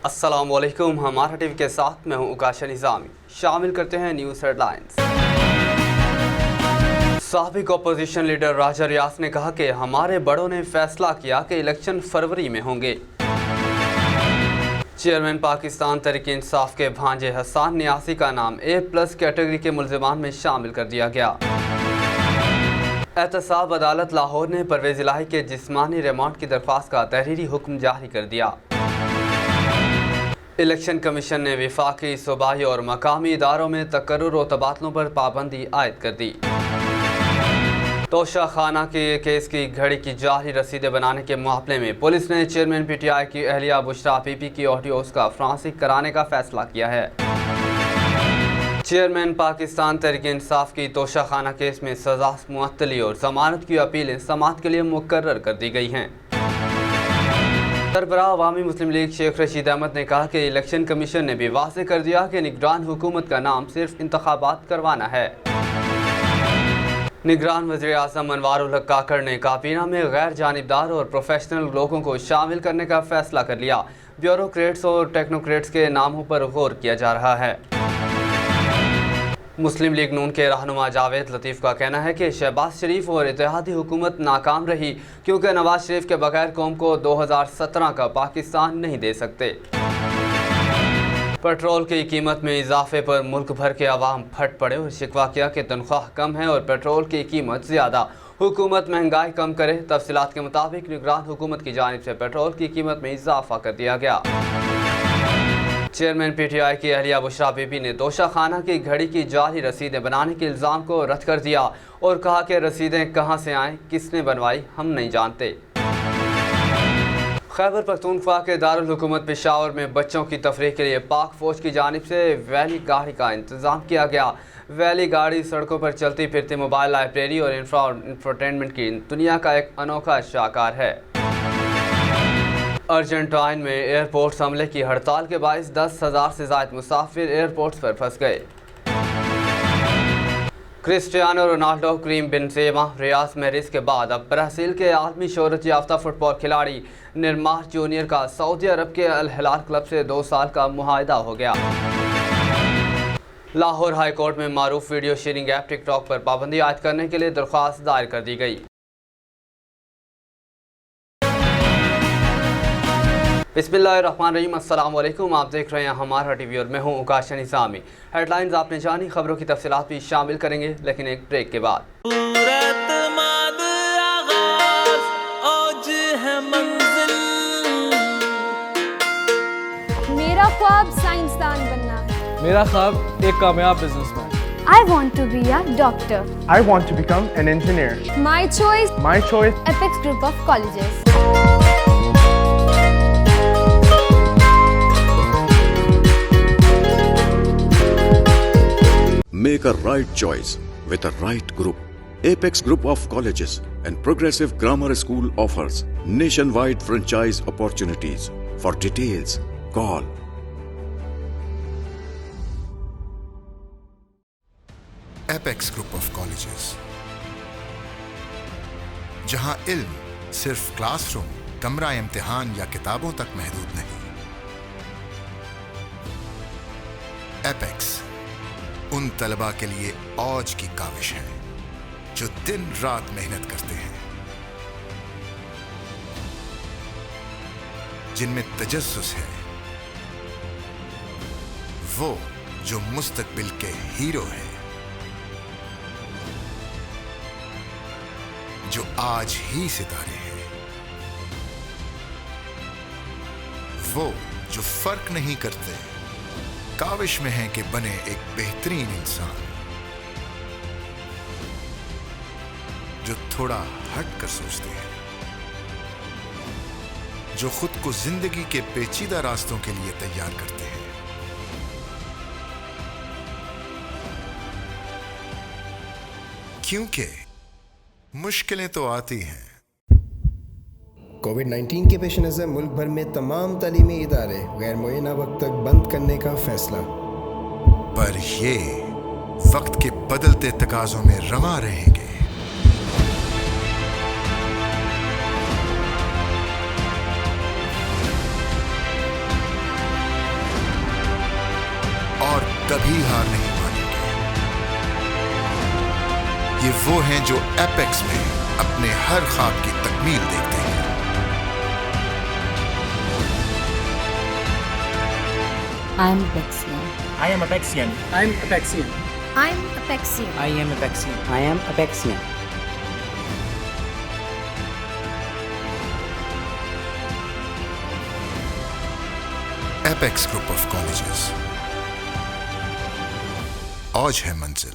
अस्सलामुअलैकुम। हमारा टीवी के साथ मैं हूं उकाशा निज़ामी। शामिल करते हैं न्यूज़ हेडलाइंस। साबिक अपोजिशन लीडर राजा रियाज ने कहा कि हमारे बड़ों ने फैसला किया कि इलेक्शन फरवरी में होंगे। चेयरमैन पाकिस्तान तहरीक इंसाफ के भांजे हसन नियासी का नाम A+ कैटेगरी के मुल्ज़िमान में शामिल कर दिया गया। एहतसाब अदालत लाहौर ने परवेज़ इलाही के जिस्मानी रिमांड की दरख्वास्त का तहरीरी हुक्म जारी कर दिया। इलेक्शन कमीशन ने वफाकी, सूबाई और मकामी इदारों में तकर्रुर और तबादलों पर पाबंदी आयद कर दी। तोशा खाना के केस की घड़ी की जाली रसीदें बनाने के मामले में पुलिस ने चेयरमैन PTI की अहलिया बुशरा बीबी की ऑडियोज का फॉरेंसिक कराने का फैसला किया है। चेयरमैन पाकिस्तान तहरीक इंसाफ की तोशा खाना केस में सजा मुअत्तली और जमानत की अपीलें समाअत के लिए मुकर्रर कर दी गई हैं। सरबराह अवामी मुस्लिम लीग शेख रशीद अहमद ने कहा कि इलेक्शन कमीशन ने भी वाज़ेह कर दिया कि निगरान हुकूमत का नाम सिर्फ इंतखाबात करवाना है। निगरान वज़ीर आज़म अनवार उल हक काकड़ ने काबीना में गैर जानिबदार और प्रोफेशनल लोगों को शामिल करने का फैसला कर लिया। ब्यूरोक्रेट्स और टेक्नोक्रेट्स के नामों पर गौर किया जा रहा है। मुस्लिम लीग नून के रहनुमा जावेद लतीफ़ का कहना है कि शहबाज शरीफ और इत्तेहादी हुकूमत नाकाम रही क्योंकि नवाज शरीफ के बगैर कौम को 2017 का पाकिस्तान नहीं दे सकते। पेट्रोल की कीमत में इजाफे पर मुल्क भर के अवाम फट पड़े और शिकवा किया कि तनख्वाह कम है और पेट्रोल की कीमत ज़्यादा, हुकूमत महंगाई कम करे। तफसीलात के मुताबिक निगरान हुकूमत की जानिब से पेट्रोल की कीमत में इजाफा कर दिया गया। चेयरमैन PTI की अहलिया बुशरा बीबी ने तोशा खाना की घड़ी की जाली रसीदें बनाने के इल्ज़ाम को रद्द कर दिया और कहा कि रसीदें कहां से आएँ, किसने बनवाई, हम नहीं जानते। खैबर पख्तूनख्वा के दारुल हुकूमत पेशावर में बच्चों की तफरीह के लिए पाक फौज की जानिब से वैली गाड़ी का इंतज़ाम किया गया। वैली गाड़ी सड़कों पर चलती फिरती मोबाइल लाइब्रेरी और इंफोटेनमेंट की दुनिया का एक अनोखा शाहकार है। अर्जेंटाइन में एयरपोर्ट हमले की हड़ताल के बायस 10,000 से ज़ायद मुसाफिर एयरपोर्ट्स पर फंस गए। क्रिस्टियानो रोनाल्डो, करीम बेंजेमा, रियाज महरेज के बाद अब ब्राज़ील के आलमी शोहरत याफ्ता फुटबॉल खिलाड़ी नेमार जूनियर का सऊदी अरब के अल हिलाल क्लब से 2 साल का मुआहदा हो गया। लाहौर हाई कोर्ट में मारूफ वीडियो शेयरिंग ऐप टिकटॉक पर पाबंदी आयद करने के लिए दरख्वास्त दायर कर दी गई। बिस्मिल्लाहिर्रहमानिर्रहीम। अस्सलामुअलैकुम। आप देख रहे हैं हमारा टीवी और मैं हूं उकाशा निज़ामी। हेडलाइंस आपने जानी, खबरों की तफसीलात भी शामिल करेंगे लेकिन एक ब्रेक के बाद। मेरा ख्वाब साइंसदान बनना है। मेरा ख्वाब एक कामयाब businessman. I want to be a doctor. I want to become an engineer. My choice. My choice. Apex Group of Colleges. Make a right choice with a right group. Apex Group of Colleges and Progressive Grammar School offers nationwide franchise opportunities. For details, call. Apex Group of Colleges, जहां इल्म सिर्फ classroom, कमरा इम्तिहान या किताबों तक महदूद नहीं। एपेक्स उन तलबा के लिए औज की काविश है जो दिन रात मेहनत करते हैं, जिनमें तजस्सुस है, वो जो मुस्तकबिल के हीरो हैं, जो आज ही सितारे हैं, वो जो फर्क नहीं करते, काविश में है कि बने एक बेहतरीन इंसान, जो थोड़ा हट कर सोचते हैं, जो खुद को जिंदगी के पेचीदा रास्तों के लिए तैयार करते हैं। क्योंकि मुश्किलें तो आती हैं। कोविड-19 के पेश नज़र मुल्क भर में तमाम तालीमी इदारे गैर मुअय्यना वक्त तक बंद करने का फैसला। पर ये वक्त के बदलते तकाजों में रवा रहेंगे। और कभी हार नहीं मानेंगे। ये वो हैं जो एपेक्स में अपने हर ख्वाब की तकमील देखते हैं। I am Apexian. I am Apexian. I am Apexian. I'm Apexian. I am Apexian. I am Apexian. Apex group of colleges, आज है मंजिल।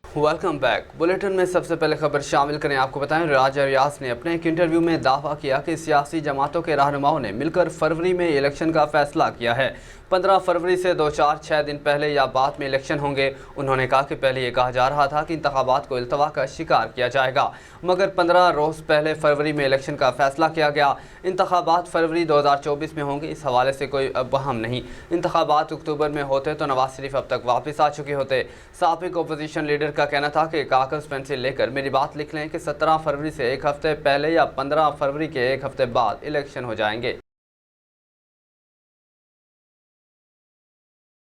Welcome back. बुलेटिन में सबसे पहले खबर शामिल करें। आपको बताएं, राजा रियाज ने अपने एक इंटरव्यू में दावा किया कि सियासी जमातों के रहनुमाओं ने मिलकर फरवरी में इलेक्शन का फैसला किया है। 15 फरवरी से 2-4-6 दिन पहले या बाद में इलेक्शन होंगे। उन्होंने कहा कि पहले ये कहा जा रहा था कि इंतखाबात को इल्तवा का शिकार किया जाएगा, मगर 15 रोज़ पहले फरवरी में इलेक्शन का फैसला किया गया। इंतखाबात फरवरी 2024 में होंगे, इस हवाले से कोई वहम नहीं। इंतखाबात अक्टूबर में होते तो नवाज शरीफ अब तक वापस आ चुके होते। साबिक अपोजिशन लीडर का कहना था कि कागज़ पेंसिल लेकर मेरी बात लिख लें कि 17 फरवरी से एक हफ्ते पहले या 15 फरवरी के एक हफ्ते बाद इलेक्शन हो जाएंगे।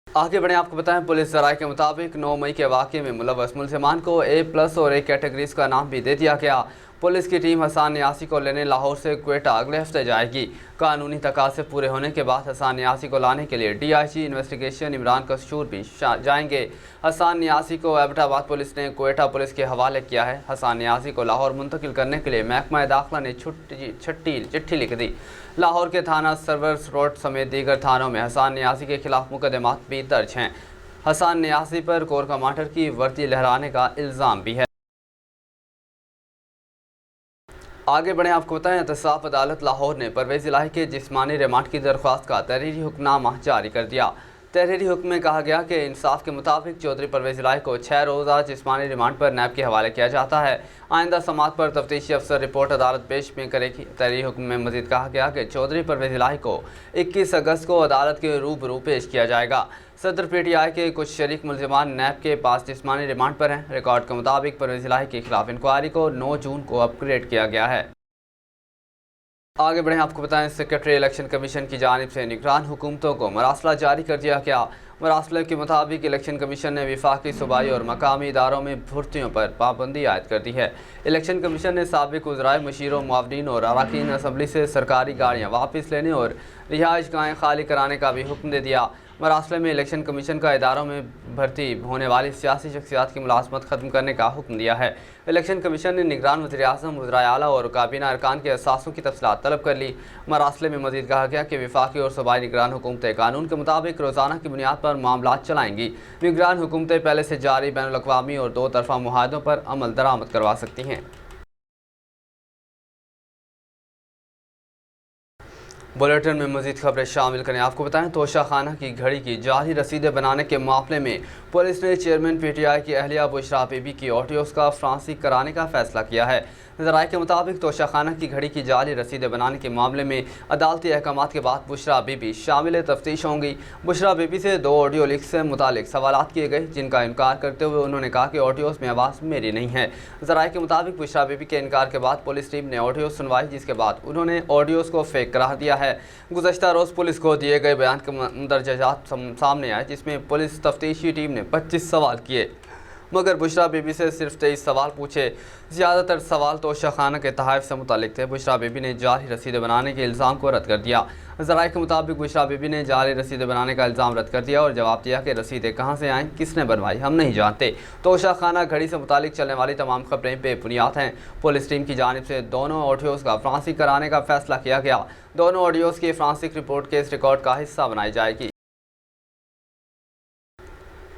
आगे बढ़े, आपको बताएं, पुलिस ज़राए के मुताबिक 9 मई के वाक़े में मुलव्वस मुलज़मान को A+ और A कैटेगरीज़ का नाम भी दे दिया गया। पुलिस की टीम हसन नियासी को लेने लाहौर से क्वेटा अगले हफ्ते जाएगी। कानूनी तकाज़े पूरे होने के बाद हसन नियासी को लाने के लिए DIG इन्वेस्टिगेशन इमरान कसूर भी जाएंगे। हसन नियासी को एबटाबाद पुलिस ने क्वेटा पुलिस के हवाले किया है। हसन नियासी को लाहौर मुंतकिल करने के लिए महकमा दाखिला ने चिट्ठी लिख दी। लाहौर के थाना सर्वर्स रोड समेत दीगर थानों में हसन नियासी के खिलाफ मुकदमात भी दर्ज हैं। हसन नियासी पर कोर कमांडर की वर्दी लहराने का इल्ज़ाम भी है। आगे बढ़े, आपको बताएं, एहतसाब अदालत लाहौर ने परवेज़ इलाही के जिस्मानी रिमांड की दरख्वास्त का तहरीरी हुक्मनामा जारी कर दिया। तहरीरी हुक्म में कहा गया कि इंसाफ के मुताबिक चौधरी परवेज़ इलाही को 6 रोज़ा जिस्मानी रिमांड पर नैब के हवाले किया जाता है। आइंदा समात पर तफ्तीशी अफसर रिपोर्ट अदालत पेश में करेगी। तहरीरी हुक्म में मजीद कहा गया कि चौधरी परवेज़ इलाही को 21 अगस्त को अदालत के रूबरू पेश किया जाएगा। सदर PTI के कुछ शरीक मुलज़मान नैब के पास जिस्मानी रिमांड पर हैं। रिकॉर्ड के मुताबिक परवेज़ इलाही के खिलाफ इंक्वायरी को 9 जून को अपग्रेड किया गया है। आगे बढ़ें, आपको बताएं, सेक्रेटरी इलेक्शन कमीशन की जानिब से निगरान हुकूमतों को मरासला जारी कर दिया गया। मरासले के मुताबिक इलेक्शन कमीशन ने विफाकी, सूबाई और मकामी इदारों में भर्तियों पर पाबंदी आयद कर दी है। इलेक्शन कमीशन ने साबिक वज़राए, मशीरों, मुआवनीन और अरकान असम्बली से सरकारी गाड़ियाँ वापस लेने और रिहाइश गाहें खाली कराने का भी हुक्म दे दिया। मरासले में इलेक्शन कमीशन का इदारों में भर्ती होने वाली सियासी शख्सियात की मुलाजमत ख़त्म करने का हुक्म दिया है। इलेक्शन कमीशन ने निगरान वज़ीर-ए-आज़म, वज़राए आला और काबीना अरकान के असासों की तफसीलात तलब कर ली। मरासले में मज़ीद कहा गया कि विफाकी और सूबाई निगरान हुकूमतें कानून के मुताबिक रोज़ाना की बुनियाद पर मामलात चलाएंगी। निगरान हुकूमतें पहले से जारी बैनुल-अक़वामी और 2 तरफ़ा मुआहदों पर अमल दरामद करवा सकती हैं। बुलेटिन में मज़ीद खबरें शामिल करें। आपको बताएं, तोशा खाना की घड़ी की जाली रसीदें बनाने के मामले में पुलिस ने चेयरमैन PTI की अहलिया बुशरा बीबी की ऑडियोज़ का फ्रांसी कराने का फैसला किया है। ज़राए के मुताबिक तोशा खाना की घड़ी की जाली रसीदें बनाने के मामले में अदालती अहकामात के बाद बुशरा बीबी शामिल तफ्तीश होंगी। बुशरा बीबी से 2 ऑडियो लीक से मुतालिक सवालात किए गए, जिनका इनकार करते हुए उन्होंने कहा कि ऑडियोज़ में आवाज़ मेरी नहीं है। ज़राए के मुताबिक बुशरा बीबी के इनकार के बाद पुलिस टीम ने ऑडियो सुनवाई, जिसके बाद उन्होंने ऑडियोज़ को फेक करार दिया है। गुज़श्ता रोज़ पुलिस को दिए गए बयान के मंदरजात सामने आए, जिसमें पुलिस तफ्तीशी टीम ने 25 सवाल किए, मगर बुशरा बीबी से सिर्फ 23 सवाल पूछे। ज़्यादातर सवाल तोशा खाना के तहफ़ से मुतालिक थे। बुशरा बीबी ने जाली रसीदें बनाने के इल्ज़ाम को रद्द कर दिया। ज़राए के मुताबिक बुशरा बीबी ने जाली रसीदें बनाने का इल्ज़ाम रद्द कर दिया और जवाब दिया कि रसीदें कहाँ से आएँ, किसने बनवाई, हम नहीं जानते। तोशा खाना घड़ी से मुतालिक चलने वाली तमाम खबरें बेबुनियाद हैं। पुलिस टीम की जानिब से दोनों ऑडियोज़ का फ्रांसी कराने का फैसला किया गया। दोनों ऑडियोज़ की फ्रांसिक रिपोर्ट केस रिकॉर्ड का हिस्सा बनाई जाएगी।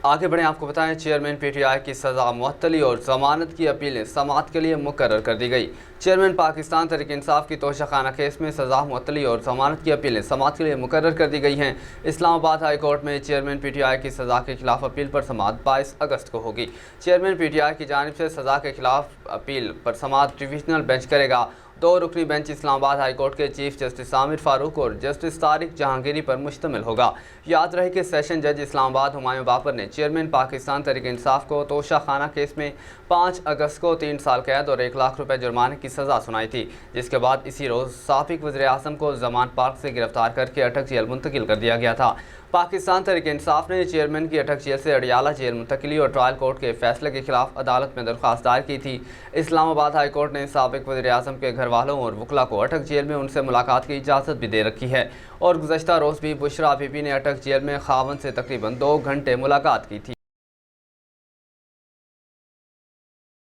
आगे बढ़ें, आपको बताएं, चेयरमैन PTI की सज़ा मुअत्तली और ज़मानत की अपीलें समाअत के लिए मुकर्रर कर दी गई। चेयरमैन पाकिस्तान तहरीक इंसाफ की तोशा खाना केस में सज़ा मुअत्तली और ज़मानत की अपीलें समाअत के लिए मुकर्रर कर दी गई हैं। इस्लामाबाद हाई कोर्ट में चेयरमैन PTI की सज़ा के खिलाफ अपील पर समाअत 22 अगस्त को होगी। चेयरमैन PTI की जानिब से सज़ा के खिलाफ अपील पर समाअत डिविजनल बेंच करेगा। 2 रुकनी बेंच इस्लामाबाद हाई कोर्ट के चीफ जस्टिस आमिर फारूक और जस्टिस तारिक जहांगीरी पर मुश्तमिल होगा। याद रहे कि सेशन जज इस्लामाबाद हुमायूं बाबर ने चेयरमैन पाकिस्तान तहरीक इंसाफ को तोशा खाना केस में 5 अगस्त को 3 साल कैद और 1 लाख रुपए जुर्माने की सज़ा सुनाई थी, जिसके बाद इसी रोज़ साबिक वज़ीर-ए-आज़म को ज़मान पार्क से गिरफ्तार करके अटक जेल मुंतकिल कर दिया गया था। पाकिस्तान तहरीक इंसाफ ने चेयरमैन की अटक जेल से अडियाला जेल मुंतकिली और ट्रायल कोर्ट के फैसले के खिलाफ अदालत में दरख्वास्त दायर की थी। इस्लामाबाद हाई कोर्ट ने साबिक वज़ीर आज़म के घर वालों और वकला को अटक जेल में उनसे मुलाकात की इजाज़त भी दे रखी है और गुज़श्ता रोज़ भी बुशरा बीबी ने अटक जेल में खावन से तकरीबन 2 घंटे मुलाकात की थी।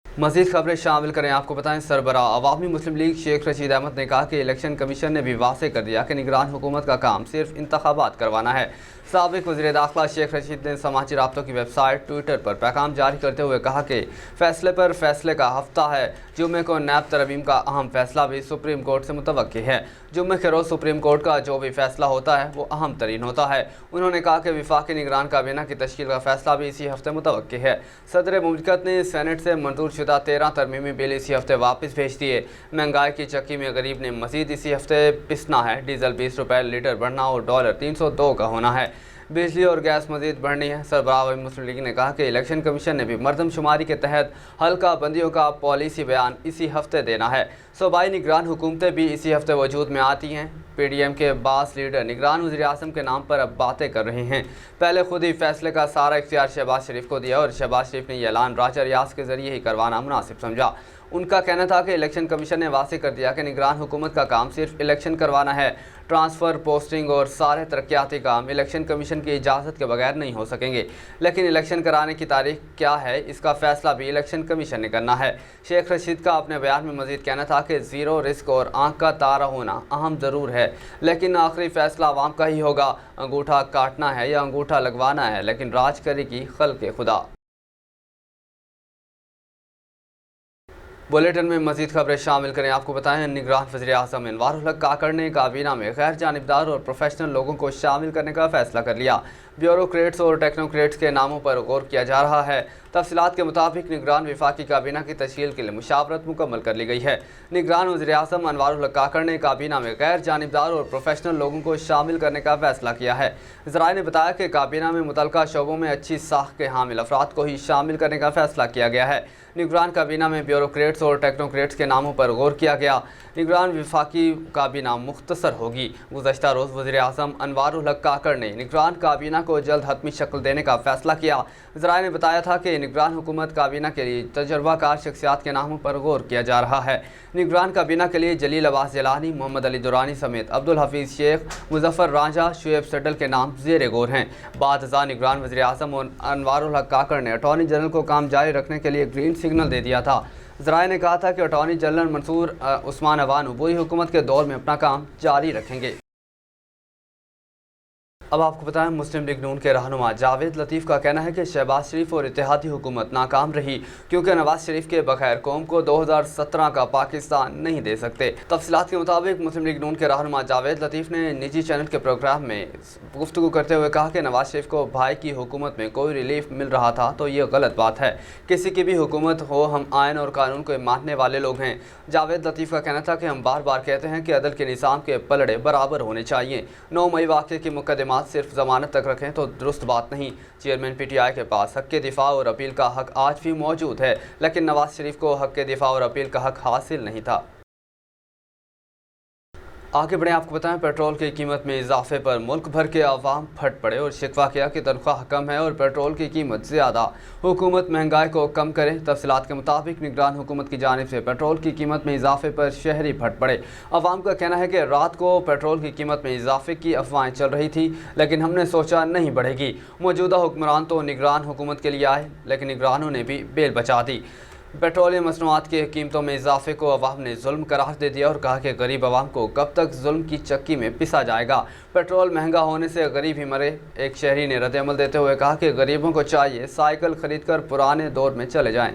मज़ीद खबरें शामिल करें। आपको बताएं, सरबराह अवामी मुस्लिम लीग शेख रशीद अहमद ने कहा कि इलेक्शन कमीशन ने भी वाज़ेह कर दिया कि निगरान हुकूमत का काम सिर्फ इंतखाबात करवाना है। साबिक वज़ीर दाखिला शेख रशीद ने समाजी राब्तों की वेबसाइट ट्विटर पर पैगाम जारी करते हुए कहा कि फैसले पर फैसले का हफ्ता है। जुम्मे को नैब तरमीम का अहम फैसला भी सुप्रीम कोर्ट से मुतवक्की है। जुम्मे के रोज़ सुप्रीम कोर्ट का जो भी फैसला होता है वो अहम तरीन होता है। उन्होंने कहा कि विफाकी निगरान काबीना की तश्कील का फैसला भी इसी हफ्ते मुतवक्की है। सदर मुमलिकत ने सेनेट से मंजूर शुदा 13 तरमीमी बिल इसी हफ्ते वापस भेज दिए। महंगाई की चक्की में गरीब ने मजीद इसी हफ्ते पिसना है। डीजल 20 रुपये लीटर बढ़ना और डॉलर 302 का होना है। बिजली और गैस मजीद बढ़नी है। सरबराह मुस्लिम लीग ने कहा कि इलेक्शन कमीशन ने भी मरदमशुमारी के तहत हल्का बंदियों का पॉलिसी बयान इसी हफ्ते देना है। सूबाई निगरान हुकूमतें भी इसी हफ्ते वजूद में आती हैं। PDM के बास लीडर निगरान वज़ीर आज़म के नाम पर अब बातें कर रहे हैं। पहले खुद ही फैसले का सारा इख्तियार शहबाज शरीफ को दिया और शहबाज शरीफ ने यह ऐलान राजा रियाज के जरिए ही करवाना मुनासिब समझा। उनका कहना था कि इलेक्शन कमीशन ने वाज़ेह कर दिया कि निगरान हुकूमत का काम सिर्फ इलेक्शन करवाना है। ट्रांसफ़र, पोस्टिंग और सारे तरक्याती काम इलेक्शन कमीशन की इजाज़त के बगैर नहीं हो सकेंगे, लेकिन इलेक्शन कराने की तारीख क्या है इसका फ़ैसला भी इलेक्शन कमीशन ने करना है। शेख रशीद का अपने बयान में मज़ीद कहना था कि ज़ीरो रिस्क और आंख का तारा होना अहम ज़रूर है, लेकिन आखिरी फ़ैसला आवाम का ही होगा। अंगूठा काटना है या अंगूठा लगवाना है, लेकिन राज करेगी खल्क़ खुदा। बुलेटिन में मजीद खबरें शामिल करें। आपको बताएं, निगरान वज़ीर आज़म अनवारुल हक काकड़ ने काबीना में गैर जानिबदार और प्रोफेशनल लोगों को शामिल करने का फैसला कर लिया। ब्यूरोक्रेट्स और टेक्नोक्रेट्स के नामों पर गौर किया जा रहा है। तफसीलात के मुताबिक निगरान विफाकी काबीना की तश्कील के लिए मुशावरत मुकम्मल कर ली गई है। निगरान वज़ीर आज़म अनवारुल हक काकड़ ने काबीना में गैर जानिबदार और प्रोफेशनल लोगों को शामिल करने का फैसला किया है। ज़राए ने बताया कि काबीना में मुतल्लिका शोबों में अच्छी साख के हामिल अफराद को ही शामिल करने का फैसला किया गया है। निगरान काबीना में ब्यूरोक्रेट्स और टेक्नोक्रेट्स के नामों पर गौर किया गया। निगरान विफाकी काबीना मुख्तसर होगी। गुज़श्ता रोज़ वज़ीर आज़म अनवारुल हक काकड़ ने निगरान काबीना को जल्द हतमी शक्ल देने का फैसला किया। ज़राए ने बताया था कि निगरान हुकूमत काबीना के लिए तजर्बाकार शख्सियात के नामों पर गौर किया जा रहा है। निगरान काबीना के लिए जलील अब्बास जिलानी, मोहम्मद अली दुरानी समेत अब्दुल हफीज़ शेख, मुजफ्फर रांझा, शुएब सडल के नाम ज़ेर गौर हैं। बादशाह निगरान वज़ीर आज़म और अनवारुल हक काकड़ ने अटॉर्नी जनरल को काम जारी रखने के लिए ग्रीन सिग्नल दे दिया था। ज़राए ने कहा था कि अटॉर्नी जनरल मंसूर उस्मान अवान उबूई हुकूमत के दौर में अपना काम जारी रखेंगे। अब आपको बताएं, मुस्लिम लीग नून के रहनुमा जावेद लतीफ़ का कहना है कि शहबाज शरीफ और इत्तेहादी हुकूमत नाकाम रही क्योंकि नवाज शरीफ के बगैर कौम को 2017 का पाकिस्तान नहीं दे सकते। तफसीलात के मुताबिक मुस्लिम लीग नून के रहनुमा जावेद लतीफ़ ने निजी चैनल के प्रोग्राम में गुफ्तगू करते हुए कहा कि नवाज शरीफ को भाई की हुकूमत में कोई रिलीफ मिल रहा था तो ये गलत बात है। किसी की भी हुकूमत हो, हम आइन और कानून को मानने वाले लोग हैं। जावेद लतीफ़ का कहना था कि हम बार बार कहते हैं कि अदल के निज़ाम के पलड़े बराबर होने चाहिए। 9 मई वाक़े की मुकदमात सिर्फ ज़मानत तक रखें तो दुरुस्त बात नहीं। चेयरमैन PTI के पास हक़ के दिफा और अपील का हक़ आज भी मौजूद है, लेकिन नवाज शरीफ को हक़ के दिफा और अपील का हक़ हासिल नहीं था। आगे बढ़े, आपको बताएं, पेट्रोल की कीमत में इजाफे पर मुल्क भर के अवाम फट पड़े और शिकवा किया कि तनख्वाह कम है और पेट्रोल की कीमत ज़्यादा। हुकूमत महंगाई को कम करे। तफसीलात के मुताबिक निगरान हुकूमत की जानिब से पेट्रोल की कीमत में इजाफे पर शहरी फट पड़े। अवाम का कहना है कि रात को पेट्रोल की कीमत में इजाफे की अफवाहें चल रही थी, लेकिन हमने सोचा नहीं बढ़ेगी। मौजूदा हुक्मरान तो निगरान हुकूमत के लिए आए, लेकिन निगरानों ने भी बेल बचा दी। पेट्रोलियम मसनूआत की कीमतों में इजाफे को अवाम ने जुल्म करार दे दिया और कहा कि गरीब अवाम को कब तक जुल्म की चक्की में पिसा जाएगा। पेट्रोल महंगा होने से गरीब ही मरे। एक शहरी ने रद्द-ए-अमल देते हुए कहा कि गरीबों को चाहिए साइकिल खरीद कर पुराने दौर में चले जाएं।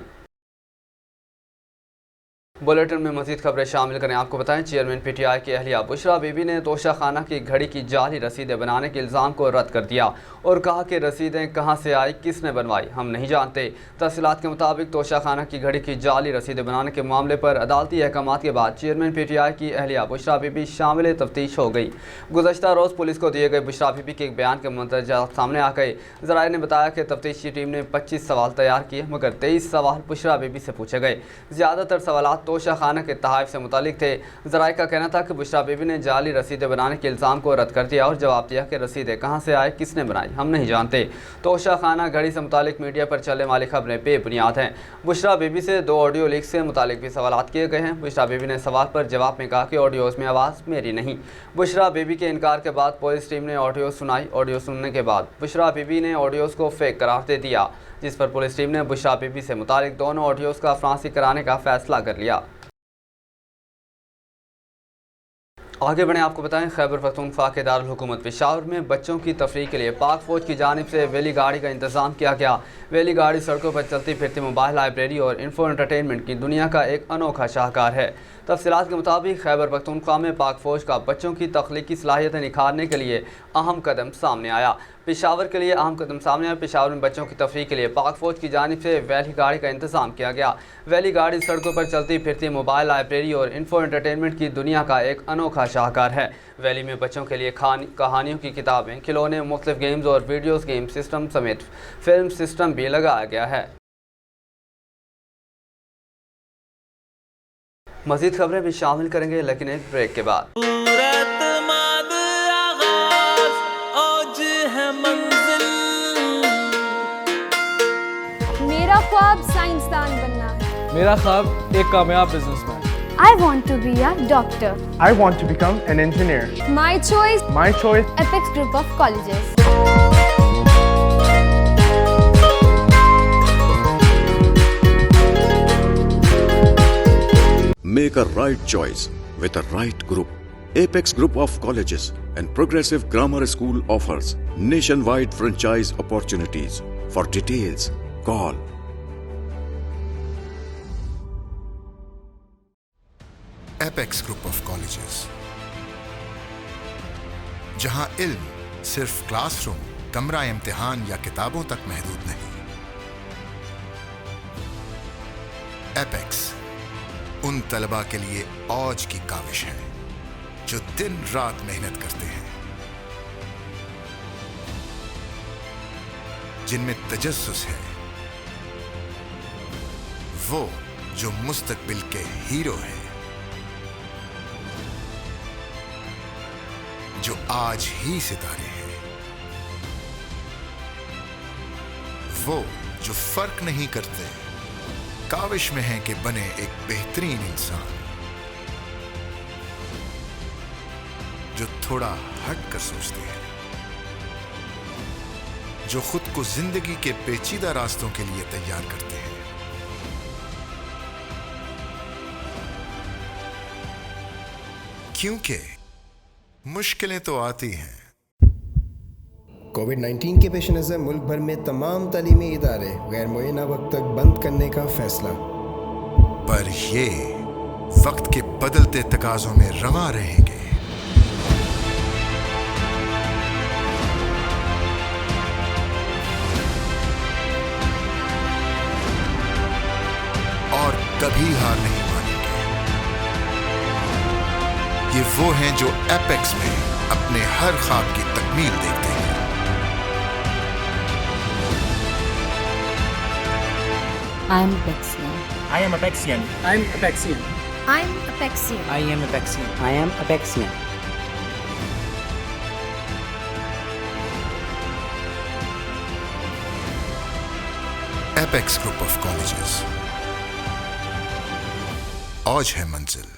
बुलेटिन में मजीद खबरें शामिल करें। आपको बताएं, चेयरमैन PTI की अहलिया बुशरा बीबी ने तोशा खाना की घड़ी की जाली रसीदें बनाने के इल्ज़ाम को रद्द कर दिया और कहा कि रसीदें कहां से आई, किसने बनवाई, हम नहीं जानते। तफसीलात के मुताबिक तोशा खाना की घड़ी की जाली रसीदें बनाने के मामले पर अदालती अहकामात के बाद चेयरमैन PTI की अहलिया बुशरा बीबी शामिल तफ्तीश हो गई। गुज़श्ता रोज़ पुलिस को दिए गए बुशरा बीबी के एक बयान के मंतजात सामने आ गए। ज़राए ने बताया कि तफ्तीशी टीम ने 25 सवाल तैयार किए, मगर 23 सवाल बुशरा बीबी से पूछे गए। ज़्यादातर सवालात तोशा खाना के तहफ़ से मुतालिक थे। ज़राए का कहना था कि बुशरा बीबी ने जाली रसीदें बनाने के इल्ज़ाम को रद्द कर दिया और जवाब दिया कि रसीदें कहाँ से आए, किसने बनाई, हम नहीं जानते। तोशा खाना घड़ी से मुतालिक मीडिया पर चलने वाली खबरें बेबुनियाद हैं। बुशरा बीबी से 2 ऑडियो लीक से मुतालिक भी सवाल किए गए हैं। बुशरा बीबी ने सवाल पर जवाब में कहा कि ऑडियोज़ में आवाज़ मेरी नहीं। बुशरा बीबी के इनकार के बाद पुलिस टीम ने ऑडियो सुनाई। ऑडियो सुनने के बाद बुशरा बीबी ने ऑडियोज़ को फेक करार दे दिया, जिस पर पुलिस टीम ने बुशरा बीबी से मुतालिक दोनों ऑडियोज़ का फरांसी कराने का फैसला कर लिया। आगे बढ़े आपको बताएं, खैबर पख्तूनख्वा के दारुल हुकूमत पेशावर में बच्चों की तफरीह के लिए पाक फ़ौज की जानिब से वैली गाड़ी का इंतज़ाम किया गया। वैली गाड़ी सड़कों पर चलती फिरती मोबाइल लाइब्रेरी और इंफो एंटरटेनमेंट की दुनिया का एक अनोखा शाहकार है। तफसीलात के मुताबिक खैबर पख्तूनख्वा में पाक फ़ौज का बच्चों की तख्लीकी सलाहियतें निखारने के लिए अहम कदम सामने आया। पेशावर में बच्चों की तफरीह के लिए पाक फ़ौज की जानिब से वैली गाड़ी का इंतज़ाम किया गया। वैली गाड़ी सड़कों पर चलती फिरती मोबाइल लाइब्रेरी और इंफो एंटरटेनमेंट की दुनिया का एक अनोखा शाहकार है। वैली में बच्चों के लिए कहानियों की किताबें, खिलौने, मुख्तलिफ गेम्स और वीडियोज़ गेम सिस्टम समेत फिल्म सिस्टम भी लगाया गया है। मज़ीद खबरें भी शामिल करेंगे, लेकिन एक ब्रेक के बाद। मेरा ख्वाब साइंसदान बनना है। मेरा ख्वाब एक कामयाब businessman. I want to be a doctor. I want to become an engineer. My choice, My choice, Apex Group of Colleges. Make a right choice with a right group. Apex Group of Colleges and Progressive Grammar School offers nationwide franchise opportunities. For details, call apex group of colleges, जहां इल्म सिर्फ classroom, कमरा इम्तिहान या किताबों तक महदूद नहीं। एपेक्स उन तलबा के लिए औज की काविश है जो दिन रात मेहनत करते हैं, जिनमें तजस्सुस है, वो जो मुस्तकबिल के हीरो हैं, जो आज ही सितारे हैं, वो जो फर्क नहीं करते, काविश में है कि बने एक बेहतरीन इंसान, जो थोड़ा हट कर सोचते हैं, जो खुद को जिंदगी के पेचीदा रास्तों के लिए तैयार करते हैं। क्योंकि मुश्किलें तो आती हैं। कोविड-19 के पेश नज़र मुल्क भर में तमाम तालीमी इदारे गैर मुअय्यना वक्त तक बंद करने का फैसला। पर ये वक्त के बदलते तकाजों में रवा रहेंगे। और कभी हार नहीं मानेंगे। ये वो हैं जो एपेक्स में अपने हर ख्वाब की तकमील देखते हैं। I am Apexian. I am Apexian. I'm Apexian. I'm Apexian. I am Apexian. I am Apexian. Apex group of colleges, औज है मंजिल।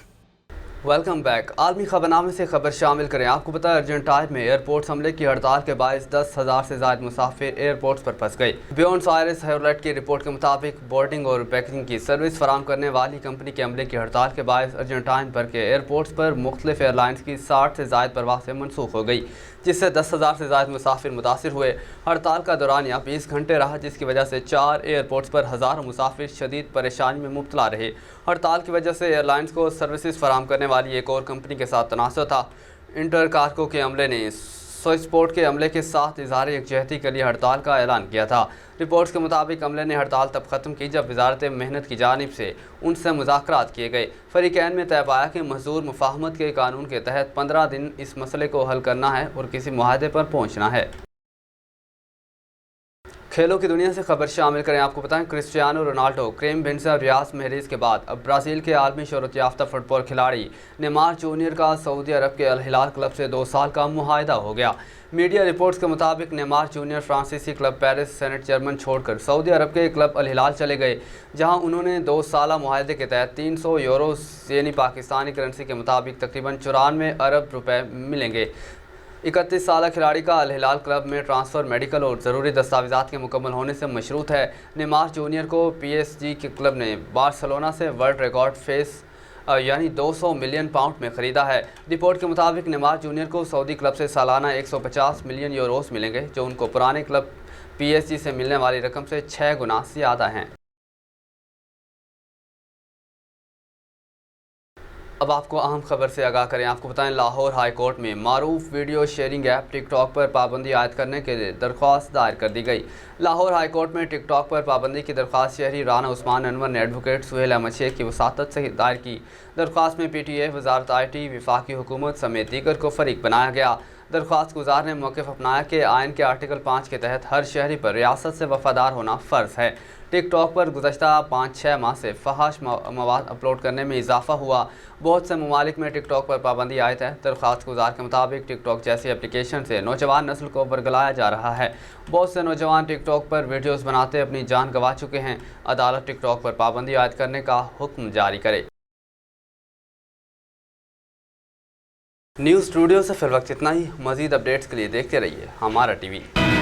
Welcome back. आलमी खबरनामे से खबर शामिल करें। आपको पता है अर्जेंटाइन में एयरपोर्ट हमले की हड़ताल के बायस 10,000 से ज़ायद मुसाफिर एयरपोर्ट्स पर फंस गए। ब्यूनस आयर्स हेरोल्ड की रिपोर्ट के मुताबिक बोर्डिंग और पैकिंग की सर्विस फराम करने वाली कंपनी के हमले की हड़ताल के बायस अर्जेंटाइन भर के एयरपोर्ट्स पर मुख्तलिफ एयरलाइंस की 60 से ज़ायद परवासें मनसूख हो गई, जिससे 10,000 से ज़ायद मुसाफिर मुतासिर हुए। हड़ताल का दौरानिया 20 घंटे रहा, जिसकी वजह से 4 एयरपोर्ट्स पर हज़ारों मुसाफिर शदीद परेशानी में मुब्तला रहे। हड़ताल की वजह से एयरलाइंस को सर्विसेज फराम करने वाली एक और कंपनी के साथ तनाज़ुर था। इंटरकार्गो के अमले ने स्विसपोर्ट के अमले के साथ इज़हार यकजहती के लिए हड़ताल का ऐलान किया था। रिपोर्ट्स के मुताबिक अमले ने हड़ताल तब ख़त्म की जब वजारत मेहनत की जानिब से उनसे मुज़ाकरात किए गए। फरीकैन में तय पाया कि मज़दूर मुफाहमत के कानून के तहत 15 दिन इस मसले को हल करना है और किसी मुआहदे पर पहुँचना है। खेलों की दुनिया से खबर शामिल करें। आपको बताएं, क्रिस्टियानो रोनाल्डो, करीम बेंज़ेमा, रियाज महरीज के बाद अब ब्राज़ील के आलमी शोहरत याफ्ता फुटबॉल खिलाड़ी नेमार जूनियर का सऊदी अरब के अल हिलाल क्लब से 2 साल का मुआहदा हो गया। मीडिया रिपोर्ट्स के मुताबिक नेमार जूनियर फ्रांसीसी क्लब पेरिस सेंट जर्मन छोड़कर सऊदी अरब के क्लब अल हिलाल चले गए, जहां उन्होंने 2 साला मुआहदे के तहत 300 यूरो यानी पाकिस्तानी करेंसी के मुताबिक तकरीबन 94 अरब रुपए मिलेंगे। 31 साला खिलाड़ी का अल हिलाल क्लब में ट्रांसफ़र मेडिकल और ज़रूरी दस्तावेज़ात के मुकम्मल होने से मशरूत है। नेमार जूनियर को PSG के क्लब ने बार्सिलोना से वर्ल्ड रिकॉर्ड फेस यानी 200 मिलियन पाउंड में ख़रीदा है। रिपोर्ट के मुताबिक नेमार जूनियर को सऊदी क्लब से सालाना 150 मिलियन यूरोस मिलेंगे, जो उनको पुराने क्लब PSG से मिलने वाली रकम से 6 गुना ज़्यादा हैं। अब आपको अहम खबर से आगाह करें। आपको बताएं, लाहौर हाई कोर्ट में मारूफ वीडियो शेयरिंग ऐप टिकटॉक पर पाबंदी आयद करने के लिए दरख्वास्त दायर कर दी गई। लाहौर हाई कोर्ट में टिकटॉक पर पाबंदी की दरख्वास्त शहरी राना उस्मान अनवर ने एडवोकेट सुहेल अहमद शेख की वसातत से दायर की। दरख्वास्त में PTA, वजारत IT, विफाकी हुकूमत समेत दीगर को फरीक बनाया गया। दरख्वास्त गुजार ने मौक़िफ़ अपनाया कि आइन के आर्टिकल 5 के तहत हर शहरी पर रियासत से वफादार होना फ़र्ज़ है। टिकटॉक पर गुज़श्ता 5-6 माह से फहाश मवाद अपलोड करने में इजाफा हुआ। बहुत से ममालिक में टिकटॉक पर पाबंदी आयद है। दरख्वास्त गुजार के मुताबिक टिकटॉक जैसी एप्लीकेशन से नौजवान नस्ल को बरगलाया जा रहा है। बहुत से नौजवान टिकटॉक पर वीडियोज़ बनाते अपनी जान गंवा चुके हैं। अदालत टिकटॉक पर पाबंदी आयद करने का हुक्म जारी करे। न्यूज़ स्टूडियो से फिर वक्त इतना ही। मज़ीद अपडेट्स के लिए देखते रहिए हमारा TV।